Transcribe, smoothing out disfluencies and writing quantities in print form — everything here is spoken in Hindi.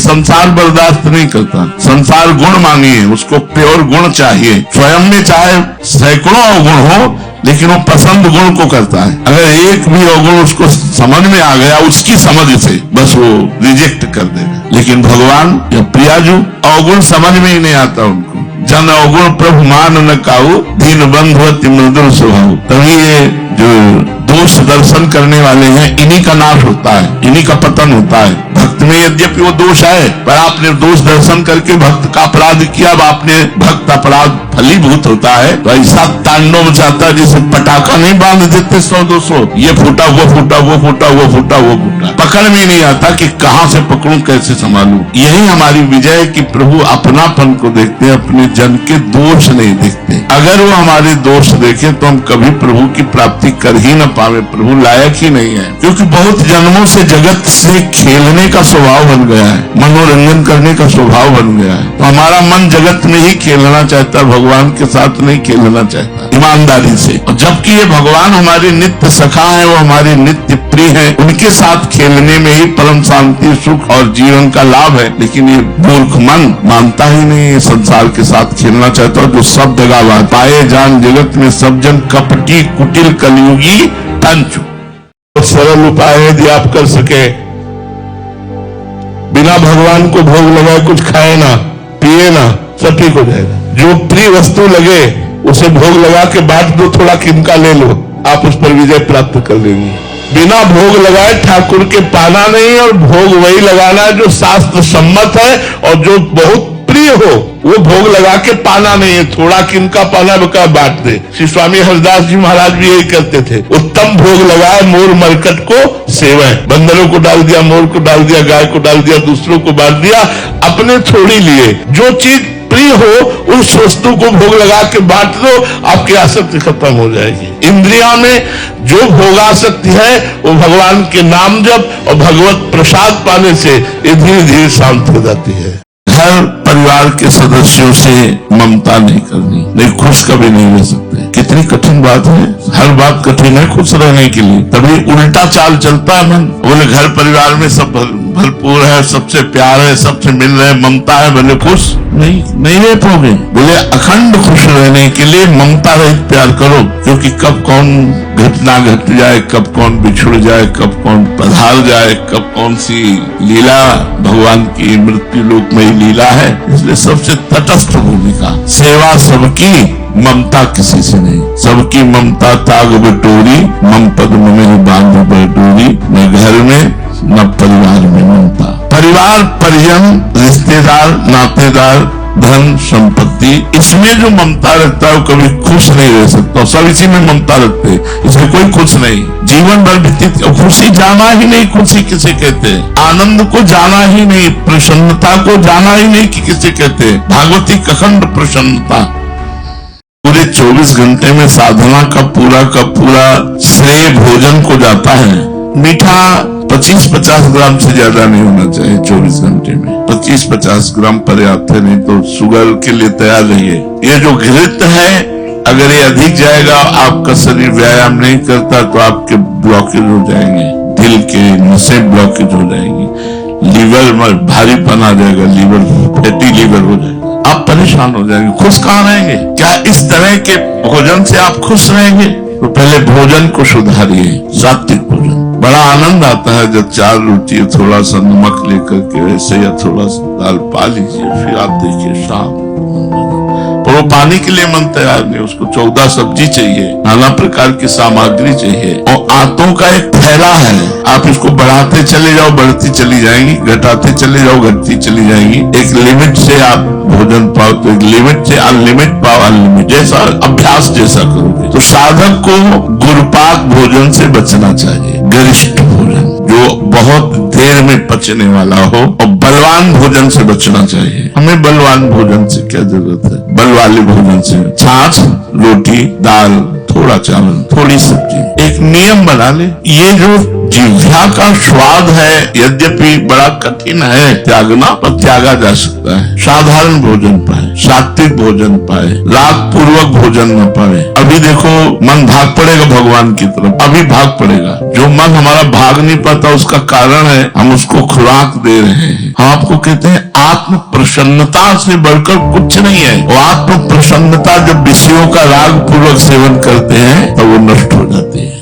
संसार बर्दाश्त नहीं करता। संसार गुण मांगिए, उसको प्योर गुण चाहिए। स्वयं में चाहे सैकड़ों अवगुण हो, लेकिन वो पसंद गुण को करता है। अगर एक भी अवगुण उसको समझ में आ गया, उसकी समझ से बस वो रिजेक्ट कर देगा। लेकिन भगवान या प्रियाजू अवगुण समझ में ही नहीं आता उनको। जन अवगुण प्रभु मान न काऊ, दीन बंधु अति मृदुल स्वभाव। तभी ये जो दोष दर्शन करने वाले हैं, इन्हीं का नाश होता है, इन्हीं का पतन होता है। भक्त में यद्यपि वो दोष है, पर आपने दोष दर्शन करके भक्त का अपराध किया, अब आपने भक्त अपराध फलीभूत होता है तो ऐसा तांडव मचाता है जैसे पटाखा नहीं बांध देते 100-200, ये फूटा वो फूटा वो फूटा वो फूटा वो फूटा, पकड़ में नहीं आता कि कहां से पकड़ूं कैसे संभालूं। यही हमारी विजय कि प्रभु अपनापन को देखते हैं, अपने जन के दोष नहीं देखते। अगर वो हमारे दोष देखे तो हम कभी प्रभु की प्राप्ति कर ही न पावे, प्रभु लायक ही नहीं है। क्योंकि बहुत जन्मों से जगत से खेलने का स्वभाव बन गया है, मनोरंजन करने का स्वभाव बन गया है। तो हमारा मन जगत में ही खेलना चाहता, भगवान के साथ नहीं खेलना चाहता ईमानदारी से। और जबकि ये भगवान हमारे नित्य सखा है, वो हमारे नित्य प्रिय है, उनके साथ खेलने में ही परम शांति सुख और जीवन का लाभ है। लेकिन ये मूर्ख मन मानता ही नहीं, ये संसार के साथ खेलना चाहता है। जो सब दगाबाज पाए जान जगत में सब जन कपटी कुटिल कलयुगी पंचु। तो सरल उपाय यदि आप कर सके, बिना भगवान को भोग लगाए कुछ खाए ना पिए ना, सब ठीक हो जाएगा। जो प्रिय वस्तु लगे उसे भोग लगा के बांट दो, थोड़ा किनका ले लो, आप उस पर विजय प्राप्त कर लेंगे। बिना भोग लगाए ठाकुर के पाना नहीं, और भोग वही लगाना है जो शास्त्र सम्मत है और जो बहुत प्रिय हो, वो भोग लगा के पाना नहीं है। थोड़ा किनका पाना बका बांट दे। श्री स्वामी हरिदास जी महाराज भी यही करते थे। उत्तम भोग लगाए मोर मरकट को सेवै, बंदरों को डाल दिया, मोर को डाल दिया, गाय को डाल दिया, दूसरों को बांट दिया, अपने थोड़ी लिए। जो चीज प्रिय हो उस वस्तु को भोग लगा के बांट दो, आपकी आसक्ति खत्म हो जाएगी। इंद्रिया में जो भोगासक्ति है वो भगवान के नाम जप और भगवत प्रसाद पाने से ये धीरे धीरे शांत हो जाती है। हर परिवार के सदस्यों से ममता नहीं करनी, नहीं खुश कभी नहीं रह सकते। कितनी कठिन बात है, हर बात कठिन है खुश रहने के लिए, तभी उल्टा चाल चलता है मन। बोले घर परिवार में सब भरपूर है, सबसे प्यार है, सबसे मिल रहे, ममता है, बोले खुश नहीं रह पाओगे। बोले अखंड खुश रहने के लिए ममता रहित प्यार करो, क्योंकि कब कौन घटना घट जाए, कब कौन बिछुड़ जाए, कब कौन पधार जाए, कब कौन सी लीला भगवान की मृत्यु लोक में लीला है। इसलिए सबसे तटस्थ भूमिका, सेवा सबकी, ममता किसी से नहीं। सबकी ममता ताग बटोरी, मम पद्म में बांध बटोरी। न घर में न परिवार में ममता। परिवार परिजन रिश्तेदार नातेदार धन संपत्ति, इसमें जो ममता रखता है वो कभी खुश नहीं रह सकता। सब इसी में ममता रखते, इसमें कोई खुश नहीं। जीवन भर व्यतीत, खुशी जाना ही नहीं, खुशी किसे कहते हैं। आनंद को जाना ही नहीं, प्रसन्नता को जाना ही नहीं कि किसे कहते हैं। भागवती अखंड प्रसन्नता। पूरे 24 घंटे में साधना का पूरा श्रेय भोजन को जाता है। मीठा 25-50 ग्राम से ज्यादा नहीं होना चाहिए 24 घंटे में। 25-50 ग्राम पर्याप्त है, नहीं तो शुगर के लिए तैयार रहिए। ये जो घृत है, अगर ये अधिक जाएगा, आपका शरीर व्यायाम नहीं करता तो आपके ब्लॉकेज हो जाएंगे, दिल के नसें ब्लॉकेज हो जाएंगी, लीवर में भारीपन आ जाएगा, लीवर फैटी लीवर हो जाएगा, आप परेशान हो जाएंगे। खुश कहाँ रहेंगे? क्या इस तरह के भोजन से आप खुश रहेंगे? तो पहले भोजन को सुधारिए, सात्विक भोजन। बड़ा आनंद आता है जब 4 रोटी थोड़ा सा नमक लेकर के वैसे या थोड़ा सा दाल पा लीजिए, फिर आप देखिए शाम। पर वो पानी के लिए मन तैयार नहीं, उसको 14 सब्जी चाहिए, नाना प्रकार की सामग्री चाहिए, और आंतों का एक फैला है। आप इसको बढ़ाते चले जाओ, बढ़ती चली जाएंगी, घटाते चले जाओ, घटती चली जाएंगी। एक लिमिट से आप भोजन पाओ तो एक लिमिट से अनलिमिट पाओ, अनलिमिट जैसा अभ्यास जैसा करोगे। तो साधक को गुरुपाक भोजन से बचना चाहिए, गरिष्ठ भोजन जो बहुत देर में पचने वाला हो, और बलवान भोजन से बचना चाहिए। हमें बलवान भोजन से क्या जरूरत है? बल वाले भोजन से छाछ, रोटी, दाल, थोड़ा चावल, थोड़ी सब्जी, 1 एक नियम बना ले। ये जो जिह्वा का स्वाद है यद्यपि बड़ा कठिन है त्यागना, पर त्यागा जा सकता है। साधारण भोजन पाए, सात्विक भोजन पाए, राग पूर्वक भोजन न पाए। अभी देखो मन भाग पड़ेगा भगवान की तरफ, अभी भाग पड़ेगा। जो मन हमारा भाग नहीं पाता उसका कारण है हम उसको खुराक दे रहे हैं। हम आपको कहते हैं आत्म प्रसन्नता से बढ़कर कुछ नहीं है। वो आत्म प्रसन्नता जब विषयों का राग पूर्वक सेवन करते हैं तो वो नष्ट हो जाती है।